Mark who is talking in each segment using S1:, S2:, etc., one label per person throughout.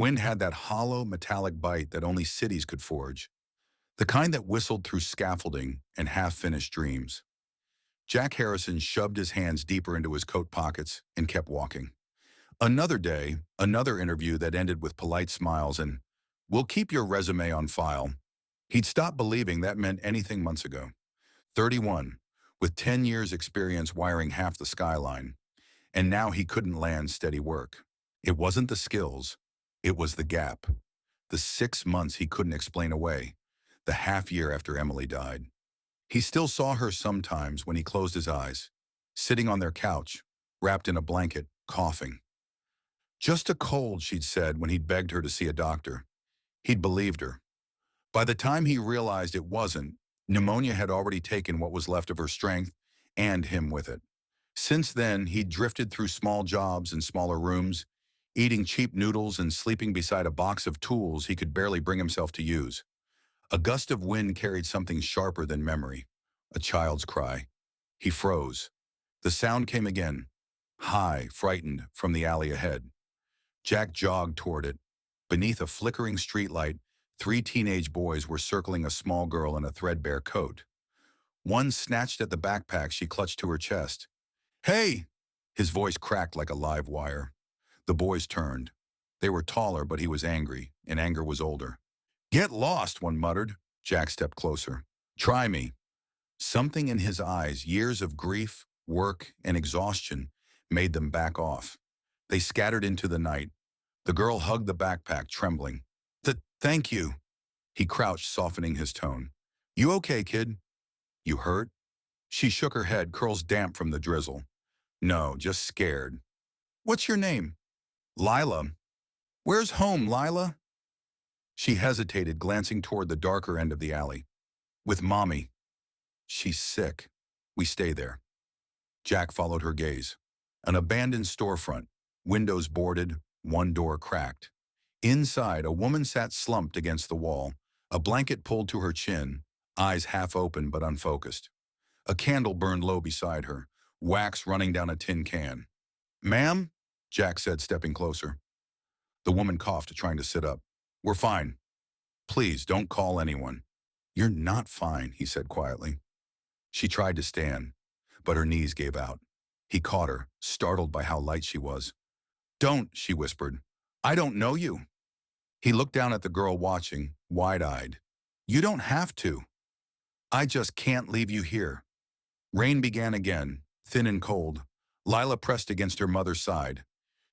S1: wind had that hollow, metallic bite that only cities could forge, the kind that whistled through scaffolding and half-finished dreams. Jack Harrison shoved his hands deeper into his coat pockets and kept walking. Another day, another interview that ended with polite smiles and, "We'll keep your resume on file." He'd stopped believing that meant anything months ago. 31, with 10 years experience wiring half the skyline, and now he couldn't land steady work. It wasn't the skills, it was the gap. The 6 months he couldn't explain away, the half year after Emily died. He still saw her sometimes when he closed his eyes, sitting on their couch, wrapped in a blanket, coughing. Just a cold, she'd said when he'd begged her to see a doctor. He'd believed her. By the time he realized it wasn't, pneumonia had already taken what was left of her strength and him with it. Since then, he'd drifted through small jobs in smaller rooms, eating cheap noodles and sleeping beside a box of tools he could barely bring himself to use. A gust of wind carried something sharper than memory, a child's cry. He froze. The sound came again, high, frightened, from the alley ahead. Jack jogged toward it. Beneath a flickering streetlight, 3 teenage boys were circling a small girl in a threadbare coat. One snatched at the backpack she clutched to her chest. "Hey!" His voice cracked like a live wire. The boys turned. They were taller, but he was angry, and anger was older. "Get lost," one muttered. Jack stepped closer. "Try me." Something in his eyes, years of grief, work, and exhaustion, made them back off. They scattered into the night. The girl hugged the backpack, trembling. Thank you." He crouched, softening his tone. "You okay, kid?" "You hurt?" She shook her head, curls damp from the drizzle. "No, just scared." "What's your name?" "Lila." "Where's home, Lila?" She hesitated, glancing toward the darker end of the alley. "With Mommy." "She's sick. We stay there." Jack followed her gaze. An abandoned storefront, windows boarded, one door cracked. Inside, a woman sat slumped against the wall, a blanket pulled to her chin, eyes half open but unfocused. A candle burned low beside her, wax running down a tin can. "Ma'am?" Jack said, stepping closer. The woman coughed, trying to sit up. "We're fine. Please, don't call anyone." "You're not fine," he said quietly. She tried to stand, but her knees gave out. He caught her, startled by how light she was. "Don't," she whispered. "I don't know you." He looked down at the girl watching, wide-eyed. "You don't have to. I just can't leave you here." Rain began again, thin and cold. Lila pressed against her mother's side.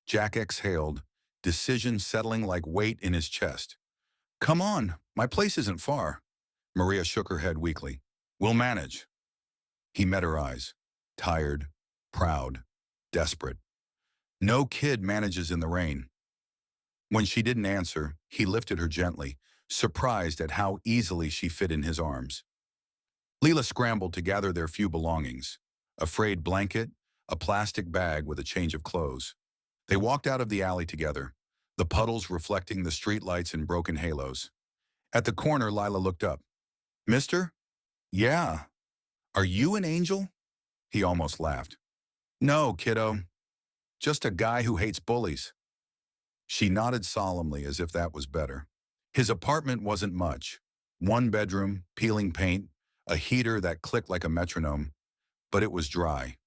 S1: Jack exhaled, decision settling like weight in his chest. "Come on, my place isn't far." Maria shook her head weakly. "We'll manage." He met her eyes, tired, proud, desperate. No kid manages in the rain. When she didn't answer, he lifted her gently, surprised at how easily she fit in his arms. Lila scrambled to gather their few belongings, a frayed blanket, a plastic bag with a change of clothes. They walked out of the alley together, the puddles reflecting the streetlights and broken halos. At the corner, Lila looked up. "Mister?" "Yeah." "Are you an angel?" He almost laughed. "No, kiddo. Just a guy who hates bullies." She nodded solemnly as if that was better. His apartment wasn't much. 1 bedroom, peeling paint, a heater that clicked like a metronome, but it was dry.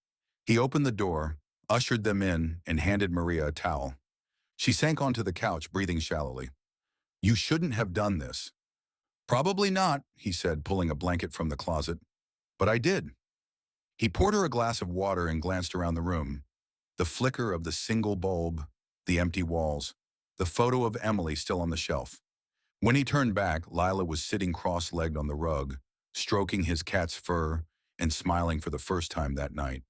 S1: He opened the door, ushered them in, and handed Maria a towel. She sank onto the couch, breathing shallowly. "You shouldn't have done this." "Probably not," he said, pulling a blanket from the closet. "But I did." He poured her a glass of water and glanced around the room. The flicker of the single bulb, the empty walls, the photo of Emily still on the shelf. When he turned back, Lila was sitting cross-legged on the rug, stroking his cat's fur and smiling for the first time that night.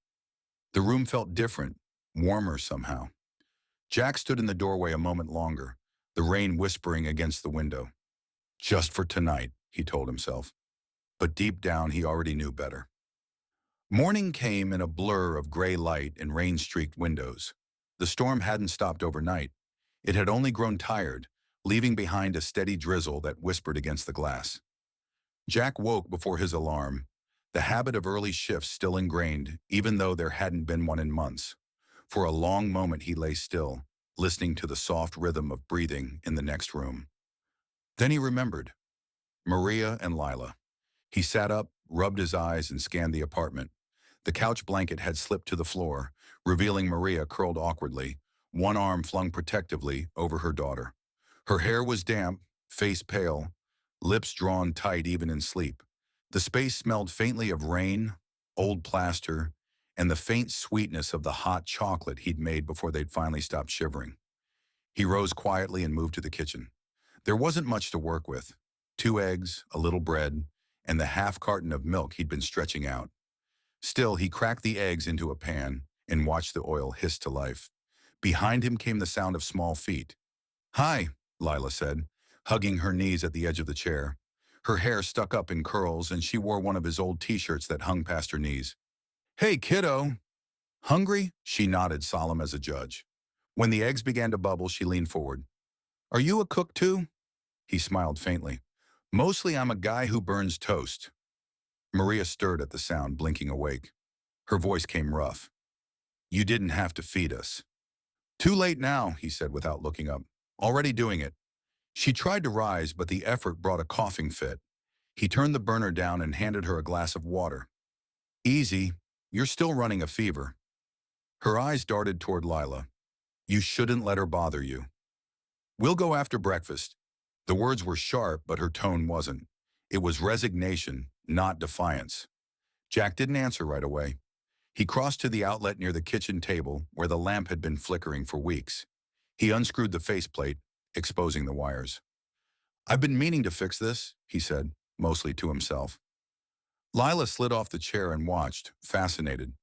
S1: The room felt different, warmer somehow. Jack stood in the doorway a moment longer, the rain whispering against the window. Just for tonight, he told himself. But deep down, he already knew better. Morning came in a blur of gray light and rain-streaked windows. The storm hadn't stopped overnight. It had only grown tired, leaving behind a steady drizzle that whispered against the glass. Jack woke before his alarm, the habit of early shifts still ingrained, even though there hadn't been one in months. For a long moment he lay still, listening to the soft rhythm of breathing in the next room. Then he remembered Maria and Lila. He sat up, rubbed his eyes, and scanned the apartment. The couch blanket had slipped to the floor, revealing Maria curled awkwardly, one arm flung protectively over her daughter. Her hair was damp, face pale, lips drawn tight even in sleep. The space smelled faintly of rain, old plaster, and the faint sweetness of the hot chocolate he'd made before they'd finally stopped shivering. He rose quietly and moved to the kitchen. There wasn't much to work with. 2 eggs, a little bread, and the half carton of milk he'd been stretching out. Still, he cracked the eggs into a pan and watched the oil hiss to life. Behind him came the sound of small feet. "Hi," Lila said, hugging her knees at the edge of the chair. Her hair stuck up in curls and she wore one of his old t-shirts that hung past her knees. "Hey, kiddo. Hungry?" She nodded, solemn as a judge. When the eggs began to bubble, she leaned forward. "Are you a cook too?" He smiled faintly. "Mostly I'm a guy who burns toast." Maria stirred at the sound, blinking awake. Her voice came rough. "You didn't have to feed us." "Too late now," he said without looking up. "Already doing it." She tried to rise, but the effort brought a coughing fit. He turned the burner down and handed her a glass of water. "Easy. You're still running a fever." Her eyes darted toward Lila. "You shouldn't let her bother you." "We'll go after breakfast." The words were sharp, but her tone wasn't. It was resignation, not defiance. Jack didn't answer right away. He crossed to the outlet near the kitchen table, where the lamp had been flickering for weeks. He unscrewed the faceplate, exposing the wires. "I've been meaning to fix this," he said, mostly to himself. Lila slid off the chair and watched, fascinated.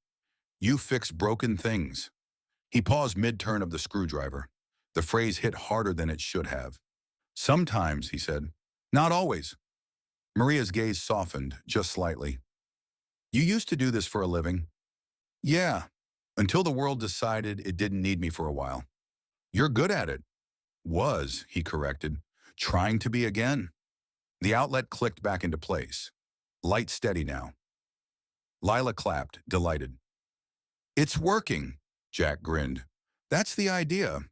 S1: "You fix broken things." He paused mid-turn of the screwdriver. The phrase hit harder than it should have. "Sometimes," he said. "Not always." Maria's gaze softened, just slightly. "You used to do this for a living?" "Yeah, until the world decided it didn't need me for a while." "You're good at it." "Was," he corrected. "Trying to be again." The outlet clicked back into place. "Light steady now." Lila clapped, delighted. "It's working," Jack grinned. "That's the idea."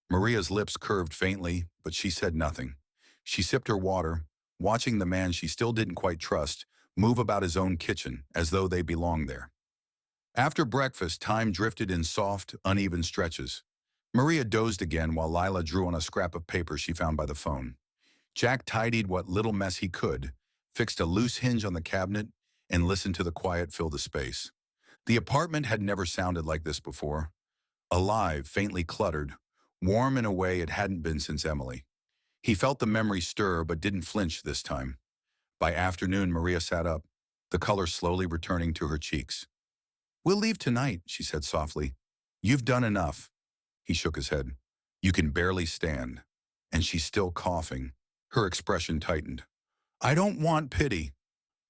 S1: Maria's lips curved faintly, but she said nothing. She sipped her water, watching the man she still didn't quite trust move about his own kitchen as though they belonged there. After breakfast, time drifted in soft, uneven stretches. Maria dozed again while Lila drew on a scrap of paper she found by the phone. Jack tidied what little mess he could, fixed a loose hinge on the cabinet, and listened to the quiet fill the space. The apartment had never sounded like this before. Alive, faintly cluttered, warm in a way it hadn't been since Emily. He felt the memory stir but didn't flinch this time. By afternoon, Maria sat up, the color slowly returning to her cheeks. "We'll leave tonight," she said softly. "You've done enough." He shook his head. "You can barely stand." And she's still coughing. Her expression tightened. "I don't want pity."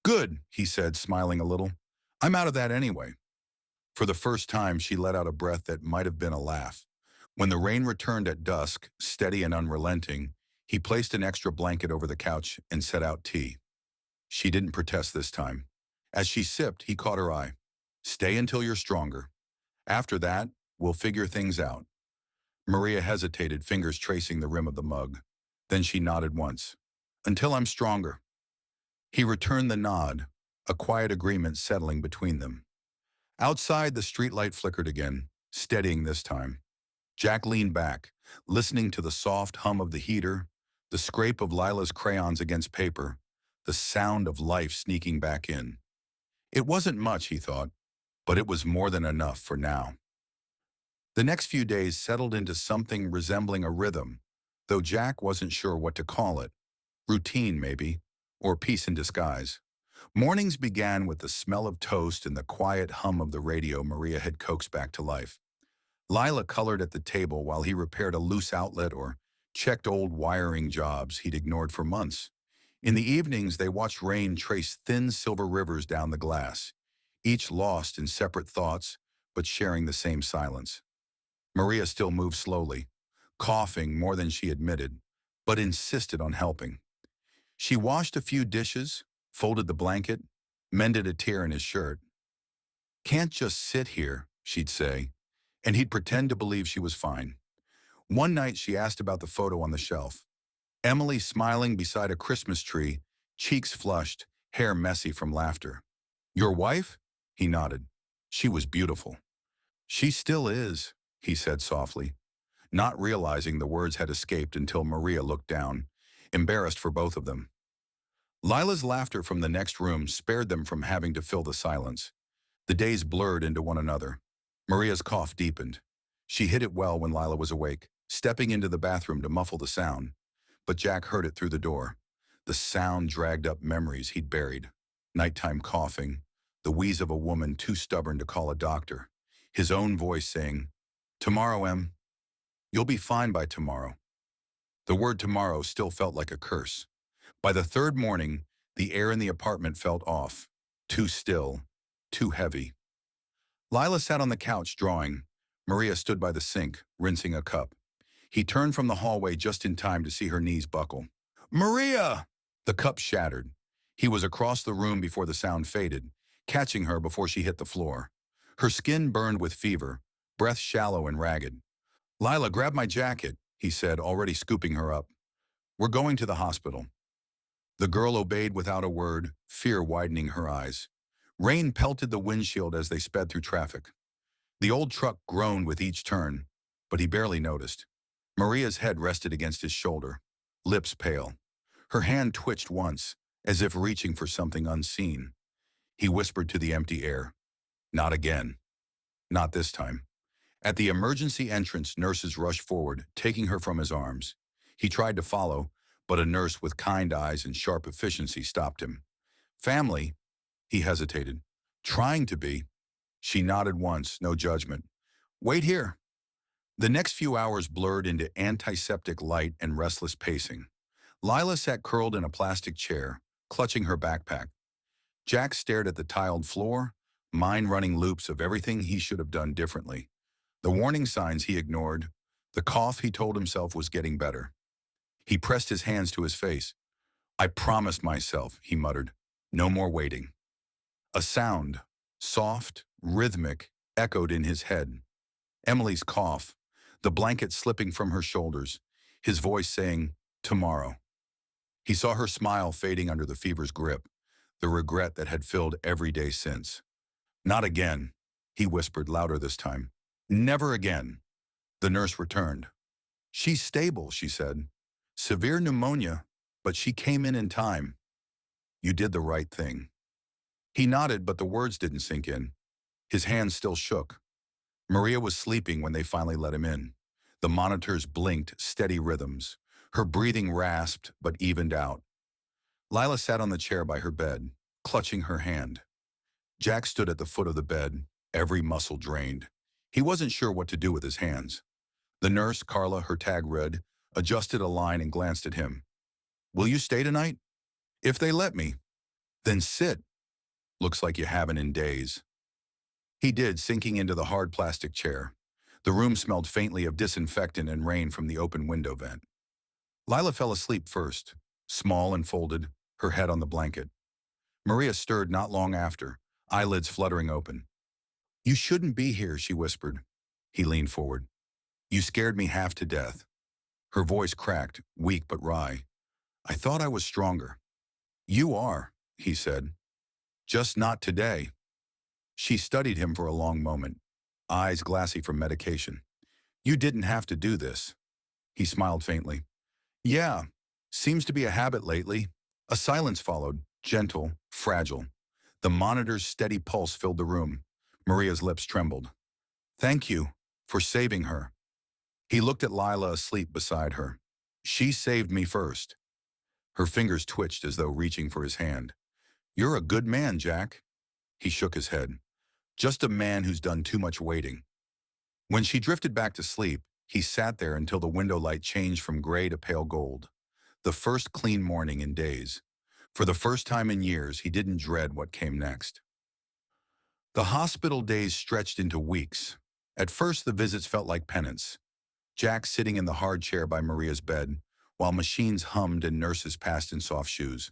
S1: "Good," he said, smiling a little. "I'm out of that anyway." For the first time, she let out a breath that might have been a laugh. When the rain returned at dusk, steady and unrelenting, he placed an extra blanket over the couch and set out tea. She didn't protest this time. As she sipped, he caught her eye. "Stay until you're stronger. After that, we'll figure things out." Maria hesitated, fingers tracing the rim of the mug. Then she nodded once. "Until I'm stronger." He returned the nod, a quiet agreement settling between them. Outside, the streetlight flickered again, steadying this time. Jack leaned back, listening to the soft hum of the heater, the scrape of Lila's crayons against paper, the sound of life sneaking back in. It wasn't much, he thought, but it was more than enough for now. The next few days settled into something resembling a rhythm, though Jack wasn't sure what to call it. Routine, maybe, or peace in disguise. Mornings began with the smell of toast and the quiet hum of the radio Maria had coaxed back to life. Lila colored at the table while he repaired a loose outlet or checked old wiring jobs he'd ignored for months. In the evenings, they watched rain trace thin silver rivers down the glass, each lost in separate thoughts, but sharing the same silence. Maria still moved slowly, coughing more than she admitted, but insisted on helping. She washed a few dishes, folded the blanket, mended a tear in his shirt. "Can't just sit here," she'd say, and he'd pretend to believe she was fine. One night she asked about the photo on the shelf. Emily smiling beside a Christmas tree, cheeks flushed, hair messy from laughter. Your wife? He nodded. She was beautiful. She still is, he said softly, not realizing the words had escaped until Maria looked down, embarrassed for both of them. Lila's laughter from the next room spared them from having to fill the silence. The days blurred into one another. Maria's cough deepened. She hid it well when Lila was awake, stepping into the bathroom to muffle the sound. But Jack heard it through the door. The sound dragged up memories he'd buried. Nighttime coughing, the wheeze of a woman too stubborn to call a doctor, his own voice saying, "Tomorrow, Em. You'll be fine by tomorrow." The word tomorrow still felt like a curse. By the third morning, the air in the apartment felt off, too still, too heavy. Lila sat on the couch drawing. Maria stood by the sink, rinsing a cup. He turned from the hallway just in time to see her knees buckle. "Maria!" The cup shattered. He was across the room before the sound faded, catching her before she hit the floor. Her skin burned with fever, breath shallow and ragged. "Lila, grab my jacket," he said, already scooping her up. "We're going to the hospital." The girl obeyed without a word, fear widening her eyes. Rain pelted the windshield as they sped through traffic. The old truck groaned with each turn, but he barely noticed. Maria's head rested against his shoulder, lips pale. Her hand twitched once, as if reaching for something unseen. He whispered to the empty air, "Not again. Not this time." At the emergency entrance, nurses rushed forward, taking her from his arms. He tried to follow, but a nurse with kind eyes and sharp efficiency stopped him. "Family?" He hesitated. "Trying to be." She nodded once, no judgment. "Wait here." The next few hours blurred into antiseptic light and restless pacing. Lila sat curled in a plastic chair, clutching her backpack. Jack stared at the tiled floor, mind running loops of everything he should have done differently. The warning signs he ignored, the cough he told himself was getting better. He pressed his hands to his face. "I promised myself," he muttered. "No more waiting." A sound, soft, rhythmic, echoed in his head. Emily's cough, the blanket slipping from her shoulders, his voice saying, "Tomorrow." He saw her smile fading under the fever's grip, the regret that had filled every day since. "Not again," he whispered louder this time. "Never again." The nurse returned. "She's stable," she said. "Severe pneumonia, but she came in time. You did the right thing." He nodded, but the words didn't sink in. His hands still shook. Maria was sleeping when they finally let him in. The monitors blinked steady rhythms. Her breathing rasped but evened out. Lila sat on the chair by her bed, clutching her hand. Jack stood at the foot of the bed, every muscle drained. He wasn't sure what to do with his hands. The nurse, Carla, her tag read, adjusted a line and glanced at him. "Will you stay tonight?" "If they let me." "Then sit. Looks like you haven't in days." He did, sinking into the hard plastic chair. The room smelled faintly of disinfectant and rain from the open window vent. Lila fell asleep first, small and folded, her head on the blanket. Maria stirred not long after, eyelids fluttering open. "You shouldn't be here," she whispered. He leaned forward. "You scared me half to death." Her voice cracked, weak but wry. "I thought I was stronger." "You are," he said. "Just not today." She studied him for a long moment, eyes glassy from medication. "You didn't have to do this." He smiled faintly. "Yeah, seems to be a habit lately." A silence followed, gentle, fragile. The monitor's steady pulse filled the room. Maria's lips trembled. "Thank you for saving her." He looked at Lila asleep beside her. "She saved me first." Her fingers twitched as though reaching for his hand. "You're a good man, Jack." He shook his head. "Just a man who's done too much waiting." When she drifted back to sleep, he sat there until the window light changed from gray to pale gold. The first clean morning in days. For the first time in years, he didn't dread what came next. The hospital days stretched into weeks. At first, the visits felt like penance. Jack sitting in the hard chair by Maria's bed, while machines hummed and nurses passed in soft shoes.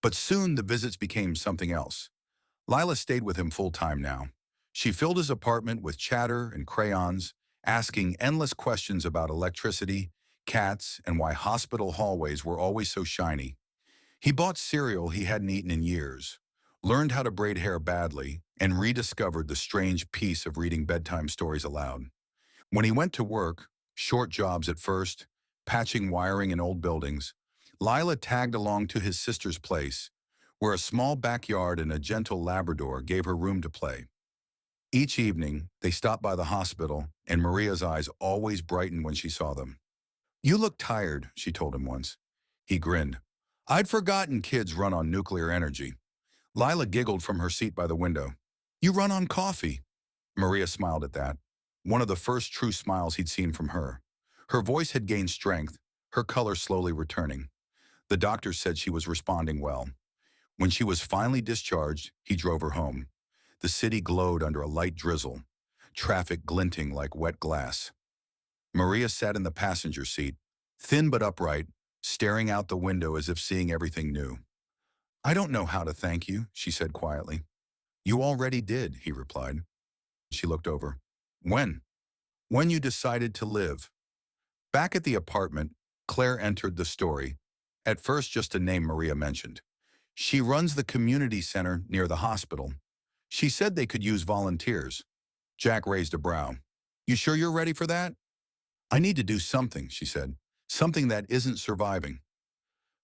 S1: But soon the visits became something else. Lila stayed with him full-time now. She filled his apartment with chatter and crayons, asking endless questions about electricity, cats, and why hospital hallways were always so shiny. He bought cereal he hadn't eaten in years, learned how to braid hair badly, and rediscovered the strange peace of reading bedtime stories aloud. When he went to work, short jobs at first, patching wiring in old buildings, Lila tagged along to his sister's place, where a small backyard and a gentle Labrador gave her room to play. Each evening, they stopped by the hospital, and Maria's eyes always brightened when she saw them. "You look tired," she told him once. He grinned. "I'd forgotten kids run on nuclear energy." Lila giggled from her seat by the window. "You run on coffee." Maria smiled at that, one of the first true smiles he'd seen from her. Her voice had gained strength, her color slowly returning. The doctor said she was responding well. When she was finally discharged, he drove her home. The city glowed under a light drizzle, traffic glinting like wet glass. Maria sat in the passenger seat, thin but upright, staring out the window as if seeing everything new. "I don't know how to thank you," she said quietly. "You already did," he replied. She looked over. "When?" "When you decided to live." Back at the apartment, Claire entered the story, at first just a name Maria mentioned. "She runs the community center near the hospital. She said they could use volunteers." Jack raised a brow. "You sure you're ready for that?" "I need to do something," she said. "Something that isn't surviving."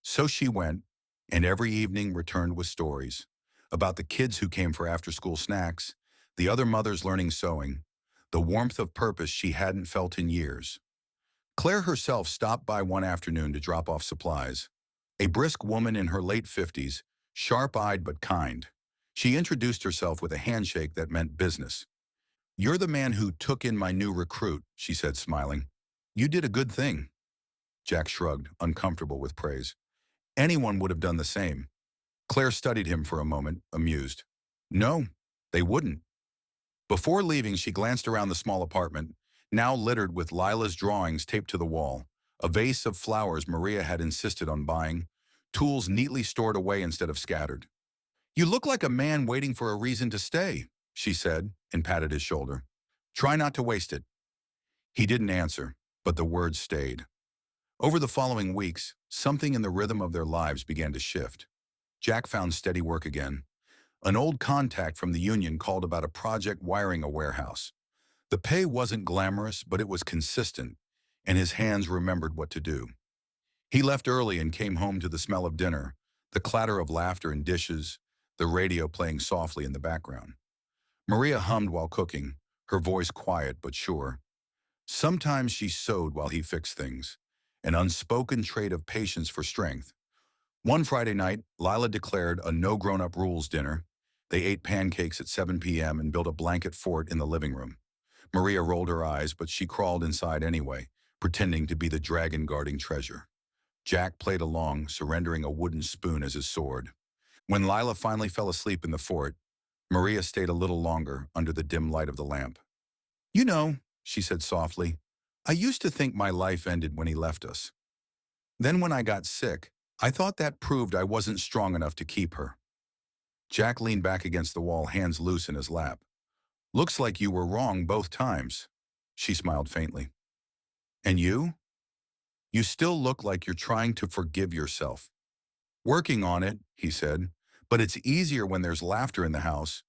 S1: So she went, and every evening returned with stories about the kids who came for after-school snacks, the other mothers learning sewing, the warmth of purpose she hadn't felt in years. Claire herself stopped by one afternoon to drop off supplies. A brisk woman in her late 50s, sharp-eyed but kind. She introduced herself with a handshake that meant business. "You're the man who took in my new recruit," she said, smiling. "You did a good thing." Jack shrugged, uncomfortable with praise. Anyone would have done the same. Claire studied him for a moment, amused. "No, they wouldn't." Before leaving, she glanced around the small apartment, now littered with Lila's drawings taped to the wall, a vase of flowers Maria had insisted on buying, tools neatly stored away instead of scattered. "You look like a man waiting for a reason to stay," she said, and patted his shoulder. "Try not to waste it." He didn't answer, but the words stayed. Over the following weeks, something in the rhythm of their lives began to shift. Jack found steady work again. An old contact from the union called about a project wiring a warehouse. The pay wasn't glamorous, but it was consistent, and his hands remembered what to do. He left early and came home to the smell of dinner, the clatter of laughter and dishes, the radio playing softly in the background. Maria hummed while cooking, her voice quiet but sure. Sometimes she sewed while he fixed things, an unspoken trait of patience for strength. One Friday night, Lila declared a no grown-up rules dinner. They ate pancakes at 7 p.m. and built a blanket fort in the living room. Maria rolled her eyes, but she crawled inside anyway, pretending to be the dragon guarding treasure. Jack played along, surrendering a wooden spoon as his sword. When Lila finally fell asleep in the fort, Maria stayed a little longer under the dim light of the lamp. "You know," she said softly, "I used to think my life ended when he left us. Then when I got sick, I thought that proved I wasn't strong enough to keep her." Jack leaned back against the wall, hands loose in his lap. "Looks like you were wrong both times." She smiled faintly. "And you? You still look like you're trying to forgive yourself." "Working on it," he said, "but it's easier when there's laughter in the house."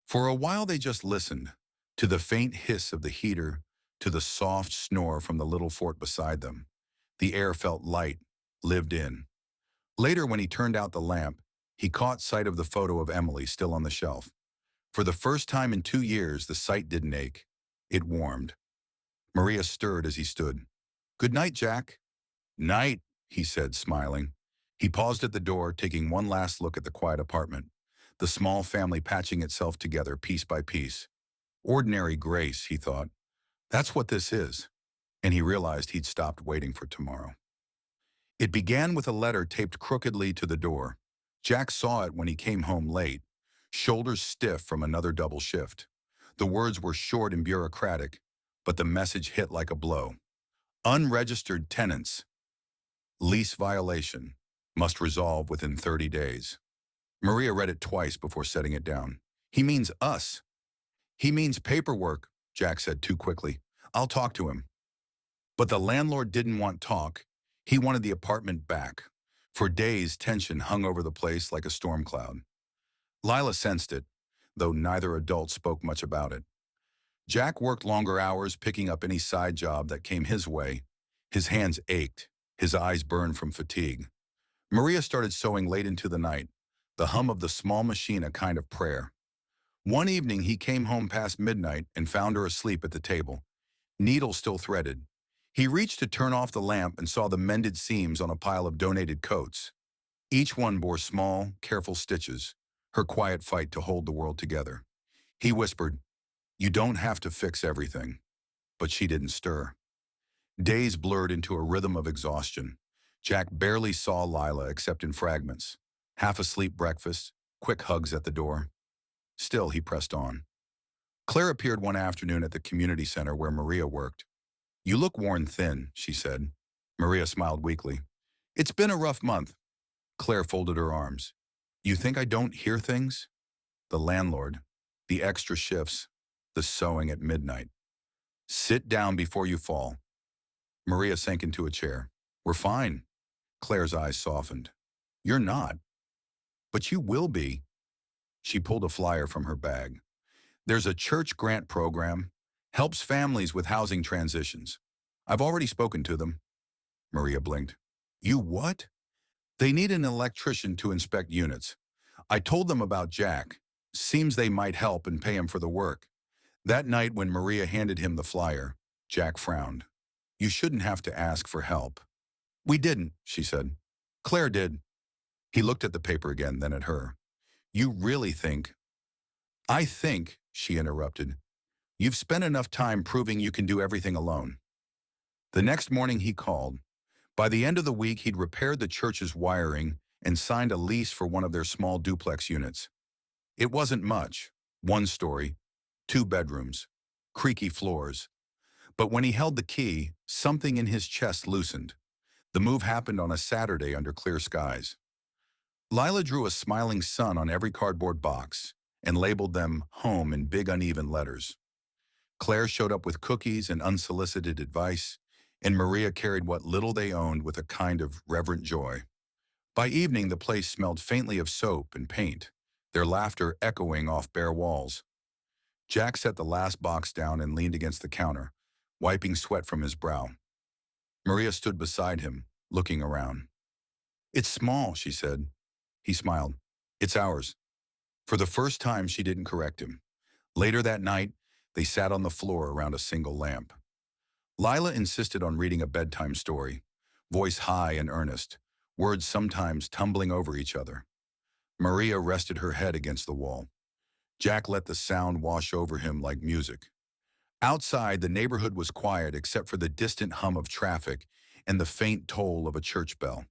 S1: For a while they just listened, to the faint hiss of the heater, to the soft snore from the little fort beside them. The air felt light, lived in. Later, when he turned out the lamp, he caught sight of the photo of Emily still on the shelf. For the first time in 2 years, the sight didn't ache. It warmed. Maria stirred as he stood. "Good night, Jack." "Night," he said, smiling. He paused at the door, taking one last look at the quiet apartment, the small family patching itself together piece by piece. Ordinary grace, he thought. That's what this is. And he realized he'd stopped waiting for tomorrow. It began with a letter taped crookedly to the door. Jack saw it when he came home late, shoulders stiff from another double shift. The words were short and bureaucratic, but the message hit like a blow. Unregistered tenants. Lease violation. Must resolve within 30 days. Maria read it twice before setting it down. "He means us." "He means paperwork," Jack said too quickly. I'll talk to him. But the landlord didn't want talk. He wanted the apartment back. For days, tension hung over the place like a storm cloud. Lila sensed it, though neither adult spoke much about it. Jack worked longer hours picking up any side job that came his way. His hands ached, his eyes burned from fatigue. Maria started sewing late into the night, the hum of the small machine a kind of prayer. One evening he came home past midnight and found her asleep at the table, needle still threaded. He reached to turn off the lamp and saw the mended seams on a pile of donated coats. Each one bore small, careful stitches, her quiet fight to hold the world together. He whispered, "You don't have to fix everything." But she didn't stir. Days blurred into a rhythm of exhaustion. Jack barely saw Lila except in fragments. Half-asleep breakfast, quick hugs at the door. Still, he pressed on. Claire appeared one afternoon at the community center where Maria worked. "You look worn thin," she said. Maria smiled weakly. "It's been a rough month." Claire folded her arms. "You think I don't hear things?" The landlord, the extra shifts, the sewing at midnight. "Sit down before you fall." Maria sank into a chair. "We're fine." Claire's eyes softened. "You're not." "But you will be." She pulled a flyer from her bag. "There's a church grant program. Helps families with housing transitions. I've already spoken to them." Maria blinked. "You what?" "They need an electrician to inspect units. I told them about Jack. Seems they might help and pay him for the work." That night when Maria handed him the flyer, Jack frowned. "You shouldn't have to ask for help." "We didn't," she said. "Claire did." He looked at the paper again, then at her. "You really think—" "I think," she interrupted, "you've spent enough time proving you can do everything alone." The next morning he called. By the end of the week, he'd repaired the church's wiring and signed a lease for one of their small duplex units. It wasn't much. One story, 2 bedrooms, creaky floors. But when he held the key, something in his chest loosened. The move happened on a Saturday under clear skies. Lila drew a smiling sun on every cardboard box and labeled them home in big uneven letters. Claire showed up with cookies and unsolicited advice, and Maria carried what little they owned with a kind of reverent joy. By evening, the place smelled faintly of soap and paint, their laughter echoing off bare walls. Jack set the last box down and leaned against the counter, wiping sweat from his brow. Maria stood beside him, looking around. "It's small," she said. He smiled. "It's ours." For the first time, she didn't correct him. Later that night, they sat on the floor around a single lamp. Lila insisted on reading a bedtime story, voice high and earnest, words sometimes tumbling over each other. Maria rested her head against the wall. Jack let the sound wash over him like music. Outside, the neighborhood was quiet except for the distant hum of traffic and the faint toll of a church bell.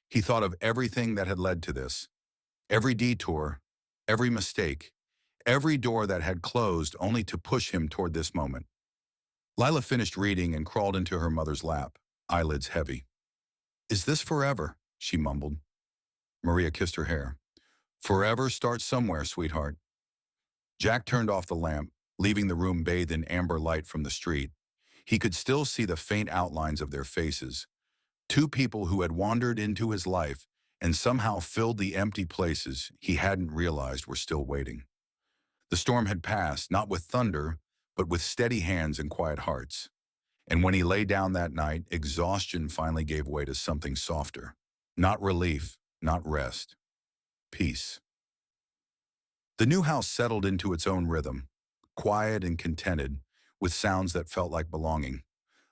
S1: He thought of everything that had led to this, every detour, every mistake, every door that had closed only to push him toward this moment. Lila finished reading and crawled into her mother's lap, eyelids heavy. "Is this forever?" she mumbled. Maria kissed her hair. "Forever starts somewhere, sweetheart." Jack turned off the lamp, leaving the room bathed in amber light from the street. He could still see the faint outlines of their faces. 2 people who had wandered into his life and somehow filled the empty places he hadn't realized were still waiting. The storm had passed, not with thunder, but with steady hands and quiet hearts. And when he lay down that night, exhaustion finally gave way to something softer. Not relief, not rest. Peace. The new house settled into its own rhythm, quiet and contented, with sounds that felt like belonging.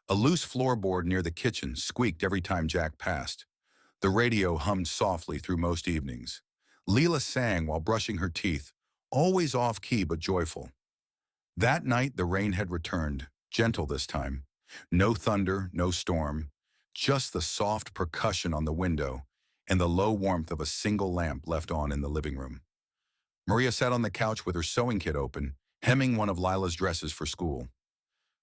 S1: A loose floorboard near the kitchen squeaked every time Jack passed. The radio hummed softly through most evenings. Lila sang while brushing her teeth, always off-key but joyful. That night the rain had returned, gentle this time. No thunder, no storm, just the soft percussion on the window and the low warmth of a single lamp left on in the living room. Maria sat on the couch with her sewing kit open, hemming one of Lila's dresses for school.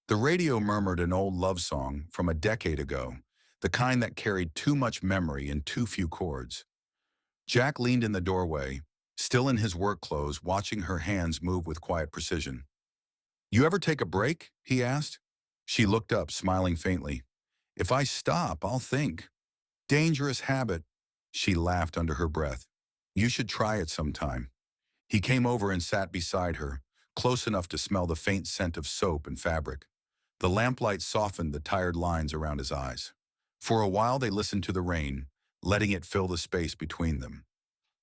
S1: The radio murmured an old love song from a decade ago, the kind that carried too much memory in too few chords. Jack leaned in the doorway, still in his work clothes, watching her hands move with quiet precision. "You ever take a break?" he asked. She looked up, smiling faintly. If I stop, I'll think. Dangerous habit. She laughed under her breath. You should try it sometime. He came over and sat beside her, close enough to smell the faint scent of soap and fabric. The lamplight softened the tired lines around his eyes. For a while they listened to the rain, letting it fill the space between them.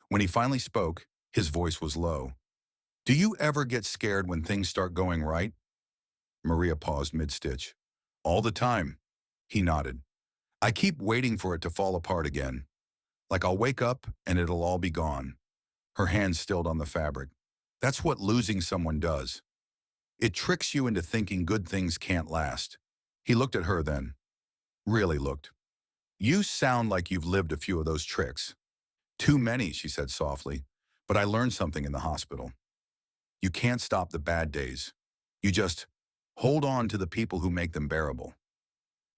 S1: When he finally spoke, his voice was low. Do you ever get scared when things start going right? Maria paused mid-stitch. All the time. He nodded. I keep waiting for it to fall apart again. Like I'll wake up and it'll all be gone. Her hand stilled on the fabric. That's what losing someone does. It tricks you into thinking good things can't last. He looked at her then. Really looked. You sound like you've lived a few of those tricks. Too many, she said softly. But I learned something in the hospital. You can't stop the bad days. You just hold on to the people who make them bearable.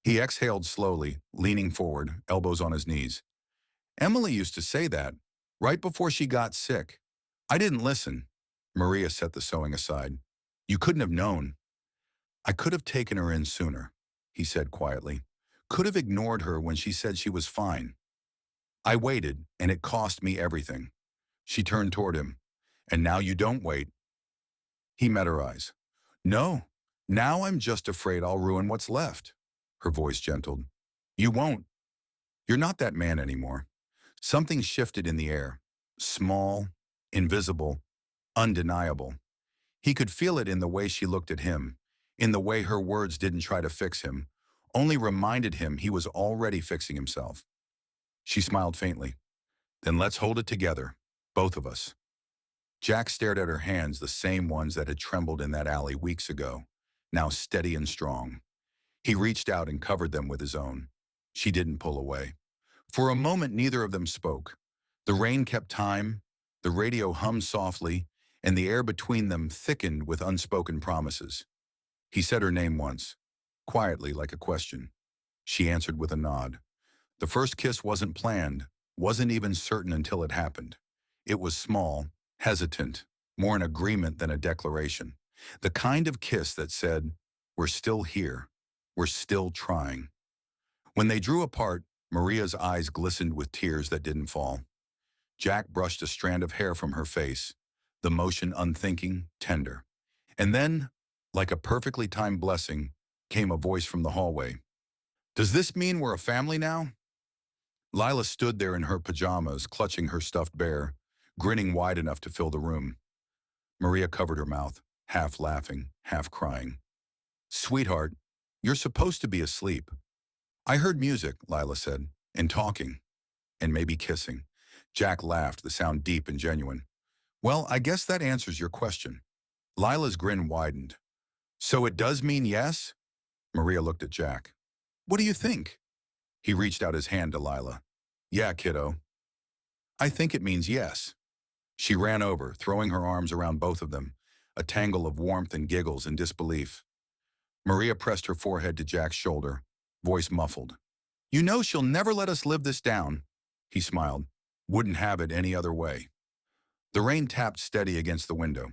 S1: He exhaled slowly, leaning forward, elbows on his knees. Emily used to say that, right before she got sick. I didn't listen. Maria set the sewing aside. You couldn't have known. I could have taken her in sooner, he said quietly. Could have ignored her when she said she was fine. I waited, and it cost me everything. She turned toward him. And now you don't wait. He met her eyes. No, now I'm just afraid I'll ruin what's left. Her voice gentled. You won't. You're not that man anymore. Something shifted in the air. Small, invisible, undeniable. He could feel it in the way she looked at him, in the way her words didn't try to fix him, only reminded him he was already fixing himself. She smiled faintly. Then let's hold it together, both of us. Jack stared at her hands, the same ones that had trembled in that alley weeks ago, now steady and strong. He reached out and covered them with his own. She didn't pull away. For a moment, neither of them spoke. The rain kept time, the radio hummed softly, and the air between them thickened with unspoken promises. He said her name once, quietly like a question. She answered with a nod. The first kiss wasn't planned, wasn't even certain until it happened. It was small, hesitant, more an agreement than a declaration. The kind of kiss that said, we're still here, we're still trying. When they drew apart, Maria's eyes glistened with tears that didn't fall. Jack brushed a strand of hair from her face, the motion unthinking, tender. And then, like a perfectly timed blessing, came a voice from the hallway. Does this mean we're a family now? Lila stood there in her pajamas, clutching her stuffed bear, grinning wide enough to fill the room. Maria covered her mouth, half laughing, half crying. Sweetheart, you're supposed to be asleep. I heard music, Lila said, and talking, and maybe kissing. Jack laughed, the sound deep and genuine. Well, I guess that answers your question. Lila's grin widened. So it does mean yes? Maria looked at Jack. What do you think? He reached out his hand to Lila. Yeah, kiddo. I think it means yes. She ran over, throwing her arms around both of them, a tangle of warmth and giggles and disbelief. Maria pressed her forehead to Jack's shoulder, voice muffled. You know she'll never let us live this down. He smiled. Wouldn't have it any other way. The rain tapped steady against the window.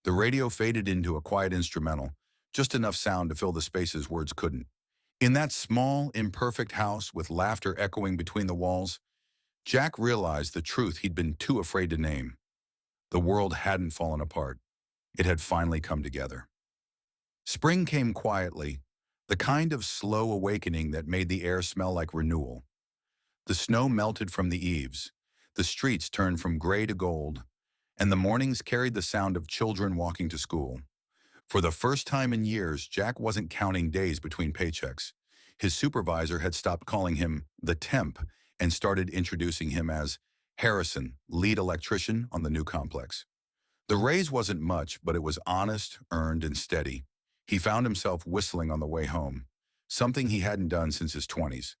S1: The radio faded into a quiet instrumental, just enough sound to fill the spaces words couldn't. In that small, imperfect house with laughter echoing between the walls, Jack realized the truth he'd been too afraid to name. The world hadn't fallen apart. It had finally come together. Spring came quietly, the kind of slow awakening that made the air smell like renewal. The snow melted from the eaves, the streets turned from gray to gold, and the mornings carried the sound of children walking to school. For the first time in years, Jack wasn't counting days between paychecks. His supervisor had stopped calling him the temp and started introducing him as Harrison, lead electrician on the new complex. The raise wasn't much, but it was honest, earned, and steady. He found himself whistling on the way home, something he hadn't done since his 20s.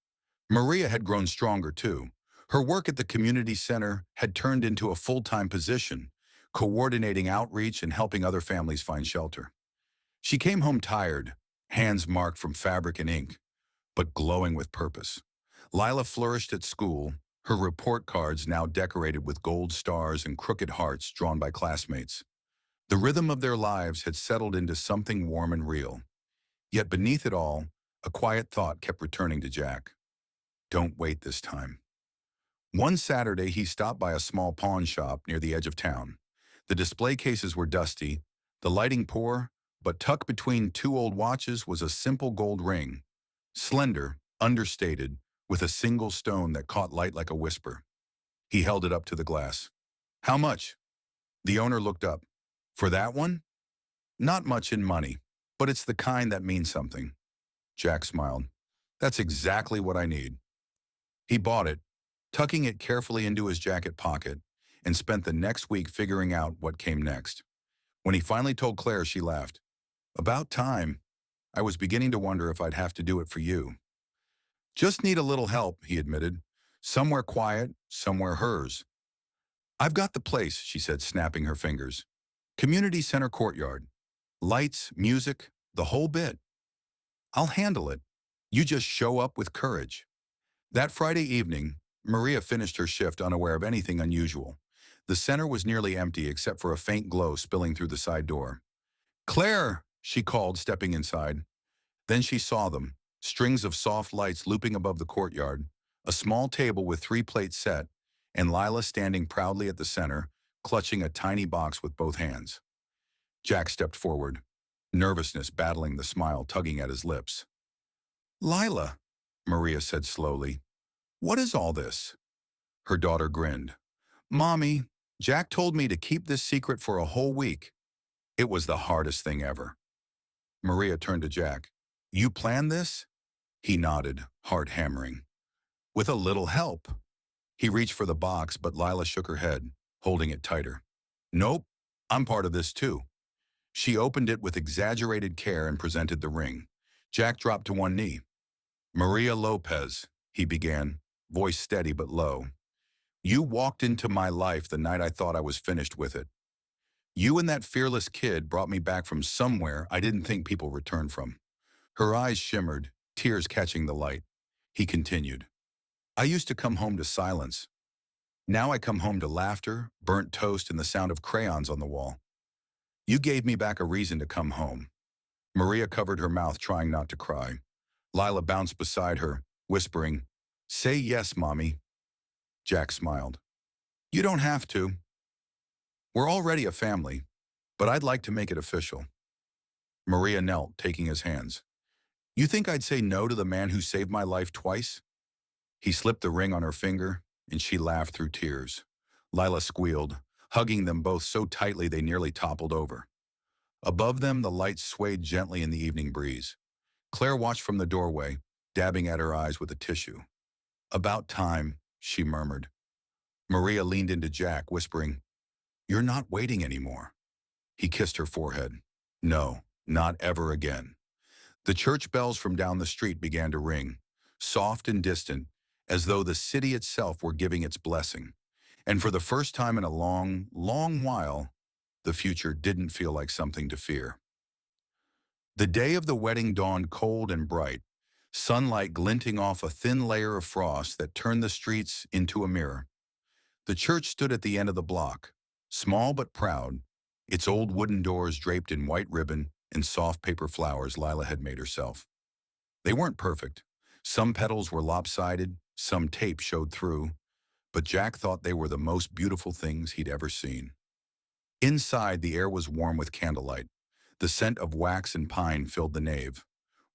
S1: Maria had grown stronger too. Her work at the community center had turned into a full-time position, coordinating outreach and helping other families find shelter. She came home tired, hands marked from fabric and ink, but glowing with purpose. Lila flourished at school, her report cards now decorated with gold stars and crooked hearts drawn by classmates. The rhythm of their lives had settled into something warm and real. Yet beneath it all, a quiet thought kept returning to Jack. Don't wait this time. One Saturday, he stopped by a small pawn shop near the edge of town. The display cases were dusty, the lighting poor, but tucked between two old watches was a simple gold ring, slender, understated, with a single stone that caught light like a whisper. He held it up to the glass. How much? The owner looked up. For that one? Not much in money, but it's the kind that means something. Jack smiled. That's exactly what I need. He bought it, tucking it carefully into his jacket pocket, and spent the next week figuring out what came next. When he finally told Claire, she laughed. About time. I was beginning to wonder if I'd have to do it for you. Just need a little help, he admitted. Somewhere quiet, somewhere hers. I've got the place, she said, snapping her fingers. Community center courtyard. Lights, music, the whole bit. I'll handle it. You just show up with courage. That Friday evening, Maria finished her shift unaware of anything unusual. The center was nearly empty except for a faint glow spilling through the side door. Claire, she called, stepping inside. Then she saw them, strings of soft lights looping above the courtyard, a small table with 3 plates set, and Lila standing proudly at the center, clutching a tiny box with both hands. Jack stepped forward, nervousness battling the smile tugging at his lips. Lila, Maria said slowly, what is all this? Her daughter grinned. Mommy, Jack told me to keep this secret for a whole week. It was the hardest thing ever. Maria turned to Jack. You planned this? He nodded, heart hammering. With a little help. He reached for the box, but Lila shook her head, holding it tighter. Nope, I'm part of this too. She opened it with exaggerated care and presented the ring. Jack dropped to one knee. Maria Lopez, he began, voice steady but low. You walked into my life the night I thought I was finished with it. You and that fearless kid brought me back from somewhere I didn't think people returned from. Her eyes shimmered, tears catching the light. He continued. I used to come home to silence. Now I come home to laughter, burnt toast, and the sound of crayons on the wall. You gave me back a reason to come home. Maria covered her mouth, trying not to cry. Lila bounced beside her, whispering, Say yes, Mommy. Jack smiled. You don't have to. We're already a family, but I'd like to make it official. Maria knelt, taking his hands. You think I'd say no to the man who saved my life twice? He slipped the ring on her finger, and she laughed through tears. Lila squealed, hugging them both so tightly they nearly toppled over. Above them, the lights swayed gently in the evening breeze. Claire watched from the doorway, dabbing at her eyes with a tissue. About time, she murmured. Maria leaned into Jack, whispering, You're not waiting anymore. He kissed her forehead. No, not ever again. The church bells from down the street began to ring, soft and distant, as though the city itself were giving its blessing. And for the first time in a long, long while, the future didn't feel like something to fear. The day of the wedding dawned cold and bright, sunlight glinting off a thin layer of frost that turned the streets into a mirror. The church stood at the end of the block, small but proud, its old wooden doors draped in white ribbon and soft paper flowers Lila had made herself. They weren't perfect. Some petals were lopsided, some tape showed through, but Jack thought they were the most beautiful things he'd ever seen. Inside, the air was warm with candlelight. The scent of wax and pine filled the nave.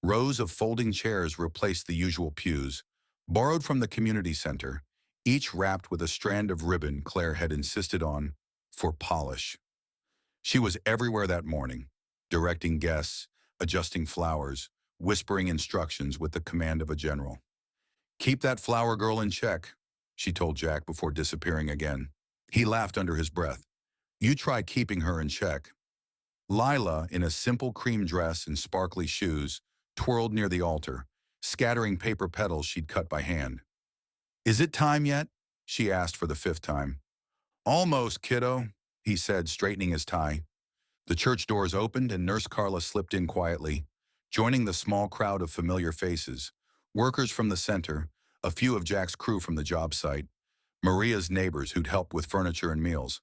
S1: Rows of folding chairs replaced the usual pews, borrowed from the community center, each wrapped with a strand of ribbon Claire had insisted on for polish. She was everywhere that morning, directing guests, adjusting flowers, whispering instructions with the command of a general. Keep that flower girl in check, she told Jack before disappearing again. He laughed under his breath. You try keeping her in check. Lila, in a simple cream dress and sparkly shoes, twirled near the altar, scattering paper petals she'd cut by hand. Is it time yet? She asked for the 5th time. Almost, kiddo, he said, straightening his tie. The church doors opened and Nurse Carla slipped in quietly, joining the small crowd of familiar faces, workers from the center, a few of Jack's crew from the job site, Maria's neighbors who'd helped with furniture and meals.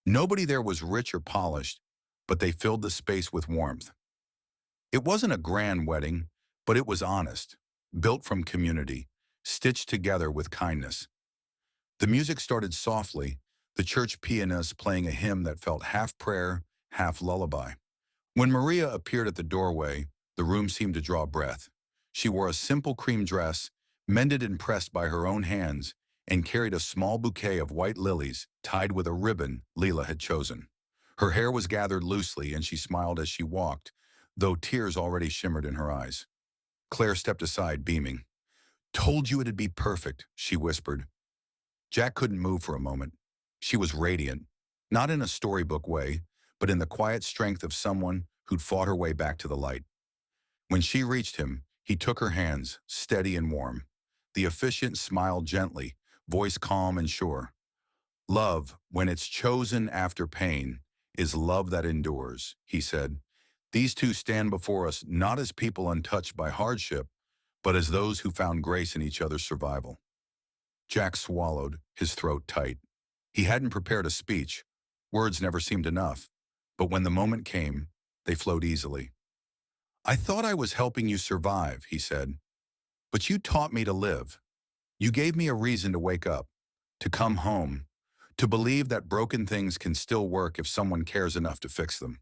S1: Nobody there was rich or polished, but they filled the space with warmth. It wasn't a grand wedding, but it was honest, built from community, stitched together with kindness. The music started softly, the church pianist playing a hymn that felt half prayer, half lullaby. When Maria appeared at the doorway, the room seemed to draw breath. She wore a simple cream dress, mended and pressed by her own hands, and carried a small bouquet of white lilies tied with a ribbon Lila had chosen. Her hair was gathered loosely and she smiled as she walked, though tears already shimmered in her eyes. Claire stepped aside, beaming. "Told you it'd be perfect," she whispered. Jack couldn't move for a moment. She was radiant, not in a storybook way, but in the quiet strength of someone who'd fought her way back to the light. When she reached him, he took her hands, steady and warm. The officiant smiled gently, voice calm and sure. "Love, when it's chosen after pain, is love that endures," he said. "These two stand before us not as people untouched by hardship, but as those who found grace in each other's survival." Jack swallowed, his throat tight. He hadn't prepared a speech. Words never seemed enough. But when the moment came, they flowed easily. "I thought I was helping you survive," he said. "But you taught me to live. You gave me a reason to wake up, to come home, to believe that broken things can still work if someone cares enough to fix them."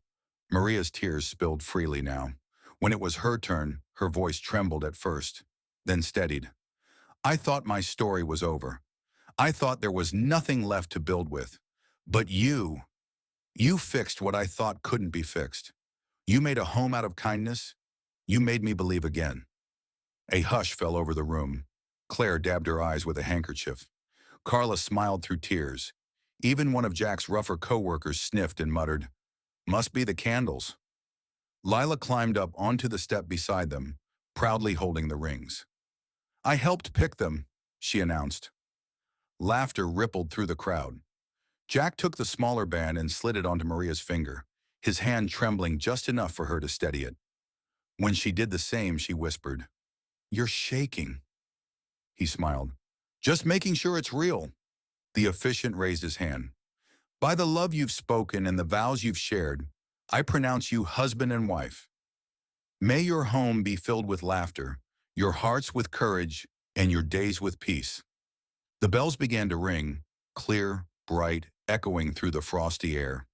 S1: Maria's tears spilled freely now. When it was her turn, her voice trembled at first, then steadied. "I thought my story was over. I thought there was nothing left to build with. But you fixed what I thought couldn't be fixed. You made a home out of kindness. You made me believe again." A hush fell over the room. Claire dabbed her eyes with a handkerchief. Carla smiled through tears. Even one of Jack's rougher co-workers sniffed and muttered, "Must be the candles." Lila climbed up onto the step beside them, proudly holding the rings. "I helped pick them," she announced. Laughter rippled through the crowd. Jack took the smaller band and slid it onto Maria's finger, his hand trembling just enough for her to steady it. When she did the same, she whispered, "You're shaking." He smiled. "Just making sure it's real." The officiant raised his hand. "By the love you've spoken and the vows you've shared, I pronounce you husband and wife. May your home be filled with laughter, your hearts with courage, and your days with peace." The bells began to ring, clear, bright, echoing through the frosty air.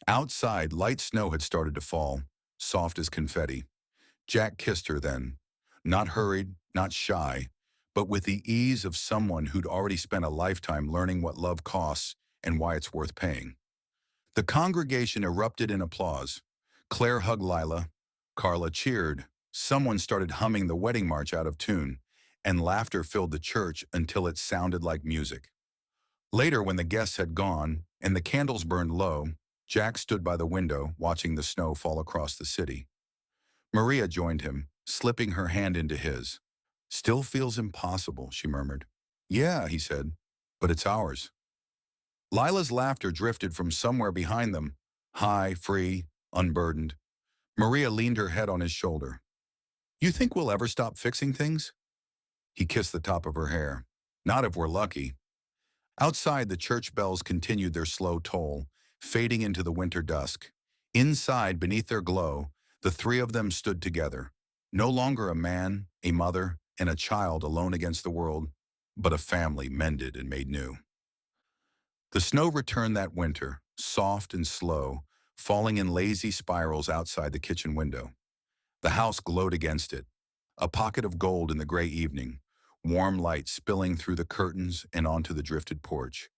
S1: Outside, light snow had started to fall, soft as confetti. Jack kissed her then, not hurried, not shy, but with the ease of someone who'd already spent a lifetime learning what love costs and why it's worth paying. The congregation erupted in applause. Claire hugged Lila. Carla cheered. Someone started humming the wedding march out of tune, and laughter filled the church until it sounded like music. Later, when the guests had gone and the candles burned low, Jack stood by the window watching the snow fall across the city. Maria joined him, slipping her hand into his. "Still feels impossible," she murmured. "Yeah," he said, "but it's ours." Lila's laughter drifted from somewhere behind them, high, free, unburdened. Maria leaned her head on his shoulder. "You think we'll ever stop fixing things?" He kissed the top of her hair. "Not if we're lucky." Outside, the church bells continued their slow toll, fading into the winter dusk. Inside, beneath their glow, the three of them stood together. No longer a man, a mother, and a child alone against the world, but a family mended and made new. The snow returned that winter, soft and slow, falling in lazy spirals outside the kitchen window. The house glowed against it, a pocket of gold in the gray evening, warm light spilling through the curtains and onto the drifted porch.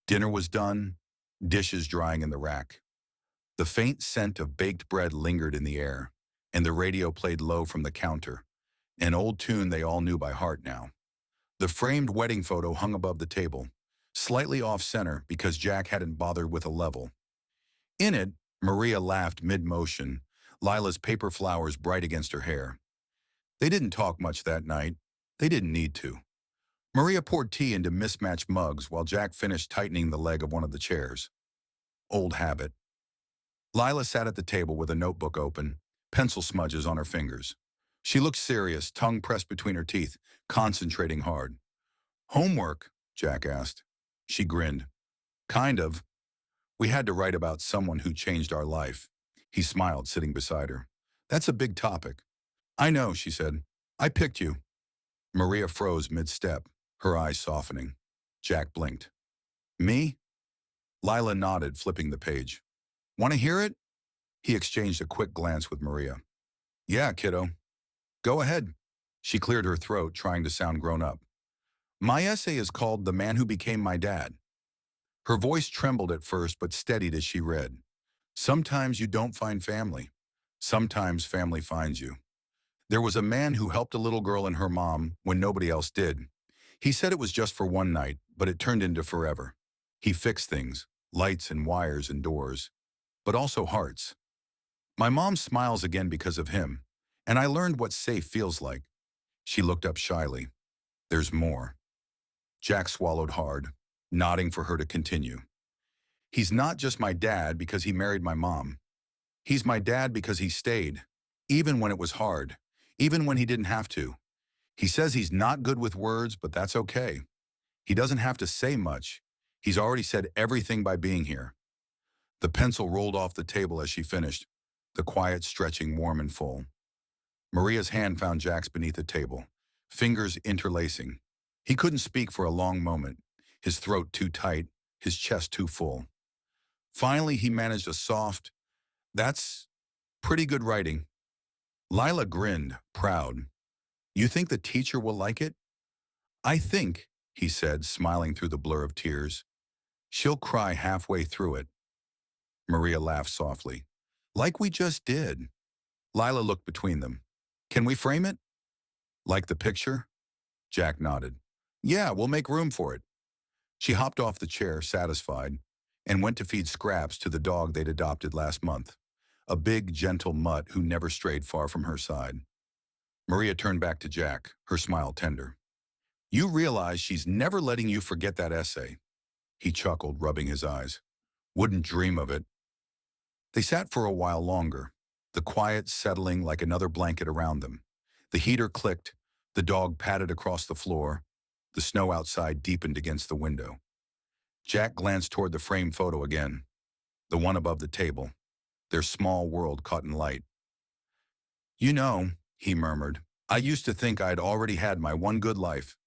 S1: Dinner was done, dishes drying in the rack. The faint scent of baked bread lingered in the air, and the radio played low from the counter, an old tune they all knew by heart now. The framed wedding photo hung above the table, slightly off-center because Jack hadn't bothered with a level. In it, Maria laughed mid-motion, Lila's paper flowers bright against her hair. They didn't talk much that night. They didn't need to. Maria poured tea into mismatched mugs while Jack finished tightening the leg of one of the chairs. Old habit. Lila sat at the table with a notebook open, pencil smudges on her fingers. She looked serious, tongue pressed between her teeth, concentrating hard. "Homework?" Jack asked. She grinned. "Kind of. We had to write about someone who changed our life." He smiled, sitting beside her. That's a big topic. I know, she said. I picked you. Maria froze mid-step, her eyes softening. Jack blinked. Me? Lila nodded, flipping the page. Want to hear it? He exchanged a quick glance with Maria. Yeah, kiddo. Go ahead. She cleared her throat, trying to sound grown up. My essay is called The Man Who Became My Dad. Her voice trembled at first, but steadied as she read. Sometimes you don't find family. Sometimes family finds you. There was a man who helped a little girl and her mom when nobody else did. He said it was just for one night, but it turned into forever. He fixed things, lights and wires and doors, but also hearts. My mom smiles again because of him, and I learned what safe feels like. She looked up shyly. There's more. Jack swallowed hard, nodding for her to continue. He's not just my dad because he married my mom. He's my dad because he stayed, even when it was hard, even when he didn't have to. He says he's not good with words, but that's okay. He doesn't have to say much. He's already said everything by being here. The pencil rolled off the table as she finished, the quiet stretching warm and full. Maria's hand found Jack's beneath the table, fingers interlacing. He couldn't speak for a long moment, his throat too tight, his chest too full. Finally, he managed a soft, "That's pretty good writing." Lila grinned, proud. You think the teacher will like it? I think, he said, smiling through the blur of tears. She'll cry halfway through it. Maria laughed softly. Like we just did. Lila looked between them. Can we frame it? Like the picture? Jack nodded. Yeah, we'll make room for it. She hopped off the chair, satisfied, and went to feed scraps to the dog they'd adopted last month, a big, gentle mutt who never strayed far from her side. Maria turned back to Jack, her smile tender. You realize she's never letting you forget that essay. He chuckled, rubbing his eyes. Wouldn't dream of it. They sat for a while longer, the quiet settling like another blanket around them. The heater clicked, the dog padded across the floor, the snow outside deepened against the window. Jack glanced toward the framed photo again, the one above the table, their small world caught in light. You know, he murmured, I used to think I'd already had my one good life,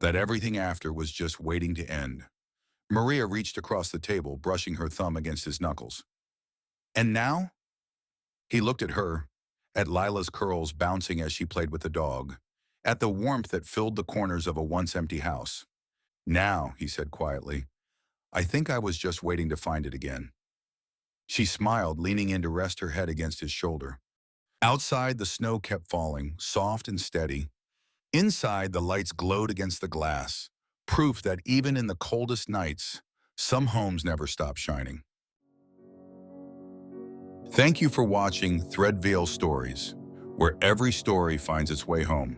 S1: that everything after was just waiting to end. Maria reached across the table, brushing her thumb against his knuckles. And now? He looked at her, at Lila's curls bouncing as she played with the dog, at the warmth that filled the corners of a once empty house. Now, he said quietly, I think I was just waiting to find it again. She smiled, leaning in to rest her head against his shoulder. Outside, the snow kept falling, soft and steady. Inside, the lights glowed against the glass, proof that even in the coldest nights, some homes never stop shining. Thank you for watching Threadveil Stories, where every story finds its way home.